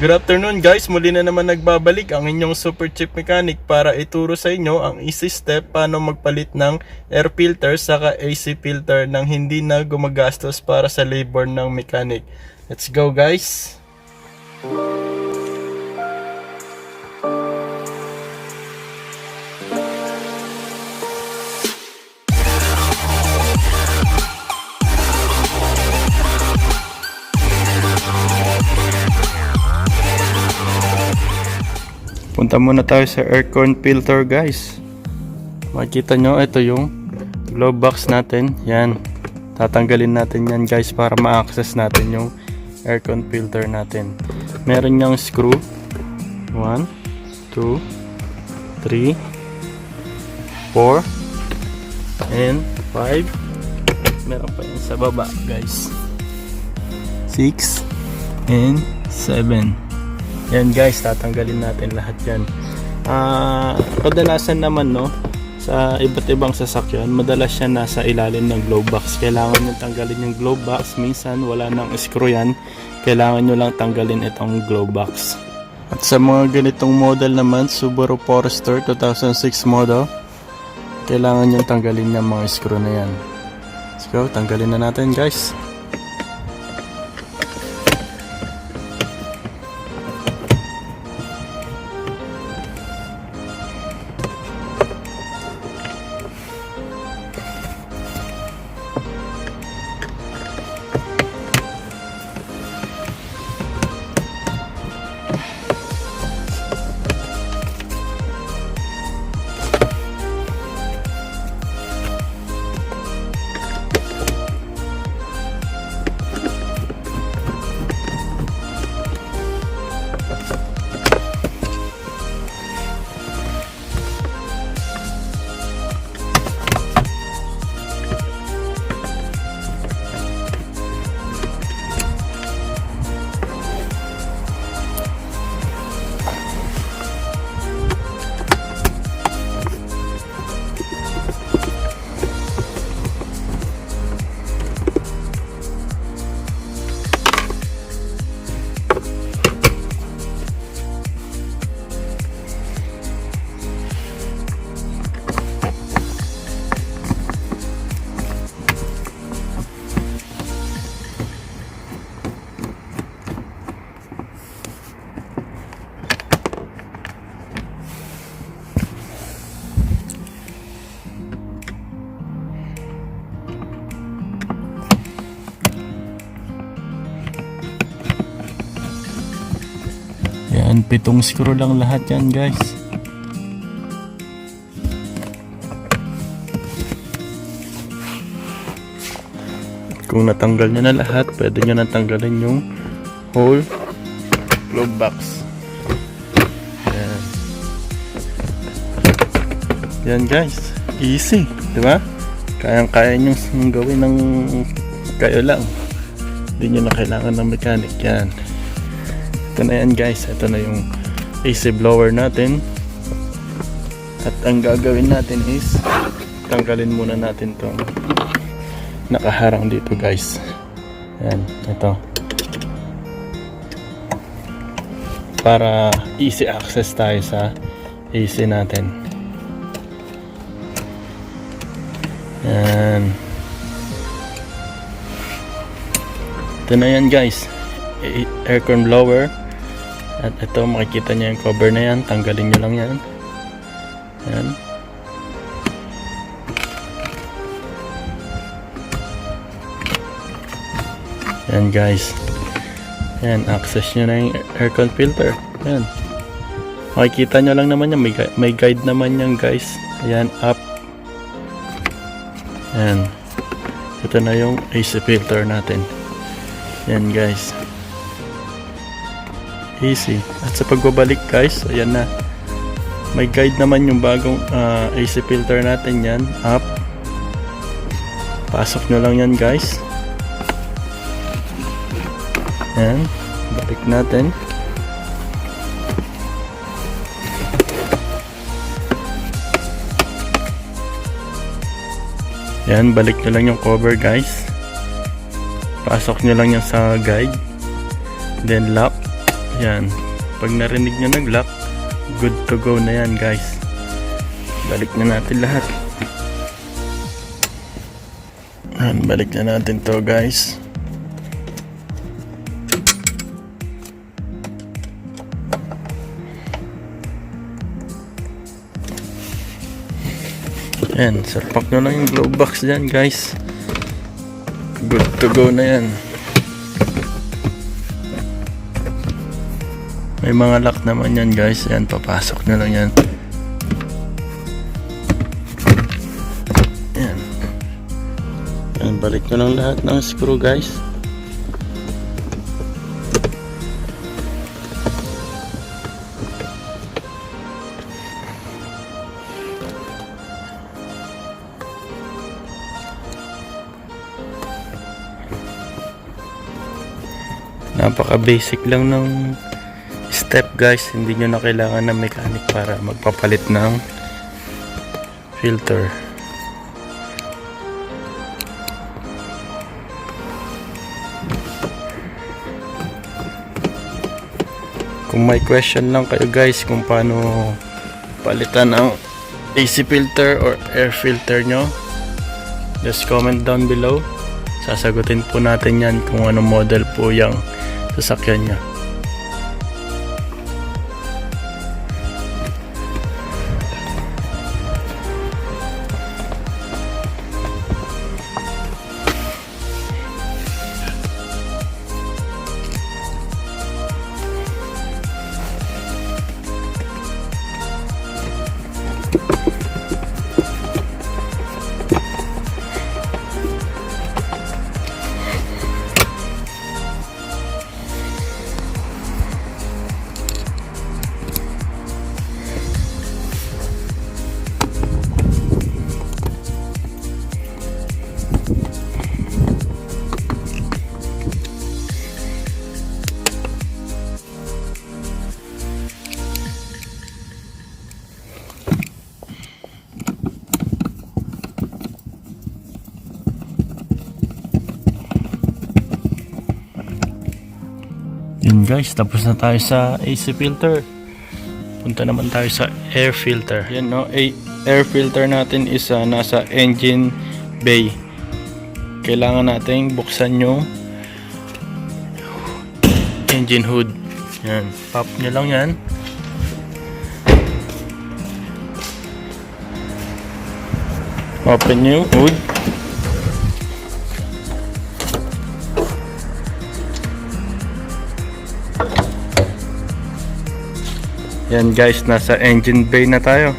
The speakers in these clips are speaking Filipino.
Good afternoon guys, muli na naman nagbabalik ang inyong super cheap mechanic para ituro sa inyo ang easy step paano magpalit ng air filter saka AC filter nang hindi na gumagastos para sa labor ng mechanic. Let's go guys! Punta muna tayo sa AIRCON filter guys. Makikita nyo, ito yung glove box natin. Yan, tatanggalin natin yan guys para ma-access natin yung AIRCON filter natin. Meron yung screw 1, 2, 3, 4 and 5. Meron pa yan sa baba guys, 6 and 7. Yan guys, tatanggalin natin lahat yan. Kadalasan naman sa iba't ibang sasakyan, madalas siya nasa ilalim ng glove box. Kailangan nyo tanggalin yung glove box. Minsan wala nang screw yan, kailangan nyo lang tanggalin itong glove box. At sa mga ganitong model naman, Subaru Forester 2006 model, kailangan nyo tanggalin yung mga screw na yan. Let's go, tanggalin na natin guys. Yan, 7 screw lang lahat yan guys. Kung natanggal nyo na lahat, pwede nyo natanggalin yung whole glove box. Yan. Yan guys, easy, diba? Kayang-kaya nyo gawin ng kayo lang. Hindi nyo na kailangan ng mechanic. Yan. Ito na yan guys, ito na yung AC blower natin. At ang gagawin natin is tanggalin muna natin itong nakaharang dito guys. Yan, ito, para easy access tayo sa AC natin. Yan, ito na yan guys, AIRCON blower. At ito, makikita nyo yung cover na yan, tanggalin nyo lang yan. Yan. Yan guys, yan, access nyo na yung AIRCON filter. Yan, makikita nyo lang naman yan, may guide naman yan guys. Ayan, up. Yan, ito na yung AC filter natin. Yan guys, easy. At sa pagbabalik guys, ayan na, may guide naman yung bagong AC filter natin. Yan, up, pasok nyo lang yan guys. Yan, balik natin. Yan, balik nyo lang yung cover guys. Pasok nyo lang yan sa guide, then lock. Yan. Pag narinig nyo nag-lock, good to go na yan guys. Balik na natin lahat. Yan, balik na natin to guys. Yan, sarpak nyo lang yung glove box dyan guys. Good to go na yan. May mga lock naman yan guys. Yan, papasok nyo lang yan. Yan. Yan, balik nyo lang lahat ng screw guys. Napaka basic lang ng step guys, hindi nyo na kailangan ng mechanic para magpapalit ng filter. Kung may question lang kayo guys kung paano palitan ang AC filter or air filter nyo, just comment down below. Sasagutin po natin yan kung anong model po yung sasakyan nyo. Yun guys, tapos na tayo sa AC filter. Punta naman tayo sa air filter. Yan no, air filter natin is nasa engine bay. Kailangan nating buksan yung engine hood. Yan, pop nyo lang yan. Open nyo yung hood. Yan guys, nasa engine bay na tayo.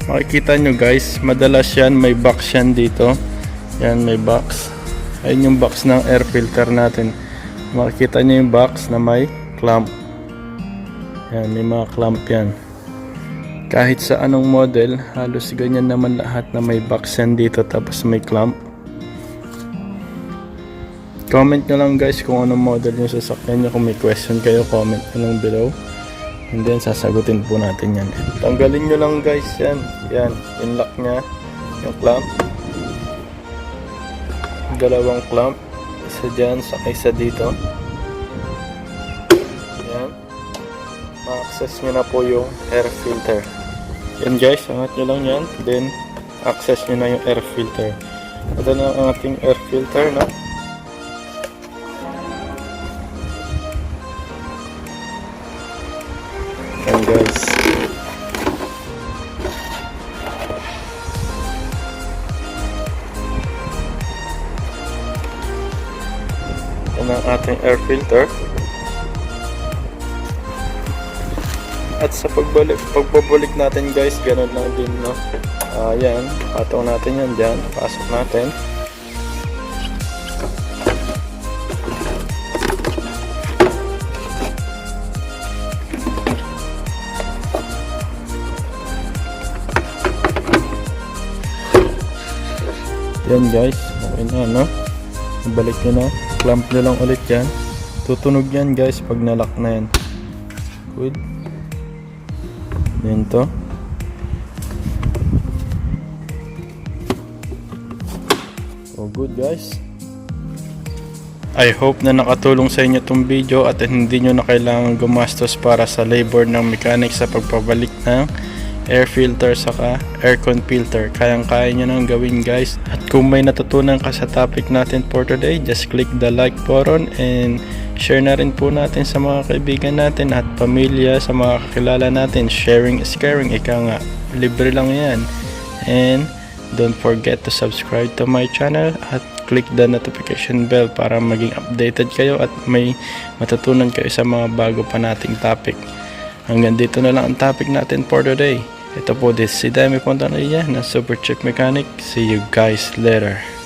Makikita nyo guys, madalas yan may box yan dito. Yan, may box. Ayun yung box ng air filter natin. Makikita nyo yung box na may clamp. Yan, may mga clamp yan. Kahit sa anong model, halos ganyan naman lahat na may box yan dito tapos may clamp. Comment nyo lang guys kung anong model yung sasakyan nyo. Kung may question kayo, comment nyo lang below. And then sasagutin po natin yan. Tanggalin nyo lang guys yan. Yan, yung lock nya, yung clamp. Dalawang clamp. Isa dyan, saka isa dito. Yan. Ma-access nyo na po yung air filter. Yan guys, angat nyo lang yan. Then, access nyo na yung air filter. Ito na ang ating air filter, no? Yan guys. Yan ang ating air filter. At sa pagbabalik natin guys, ganun lang din, no? Yan, patong natin yan dyan. Pasok natin. Yan guys, okay na, no? Balik nyo na, clamp nyo lang ulit yan. Tutunog yan guys pag nalock na yan. Good. Yan to. Oh, good guys. I hope na nakatulong sa inyo itong video at hindi nyo na kailangan gumastos para sa labor ng mechanic sa pagpabalik ng air filter saka aircon filter. Kayang-kaya nyo nang gawin guys. At kung may natutunan ka sa topic natin for today, just click the like button and share na rin po natin sa mga kaibigan natin at pamilya, sa mga kakilala natin. Sharing is caring, ika nga, libre lang yan. And don't forget to subscribe to my channel at click the notification bell para maging updated kayo at may matutunan kayo sa mga bago pa nating topic. Hanggang dito na lang ang topic natin for today. Ito po, this si Demi Pontanilla ng Super Cheap Mechanic. See you guys later.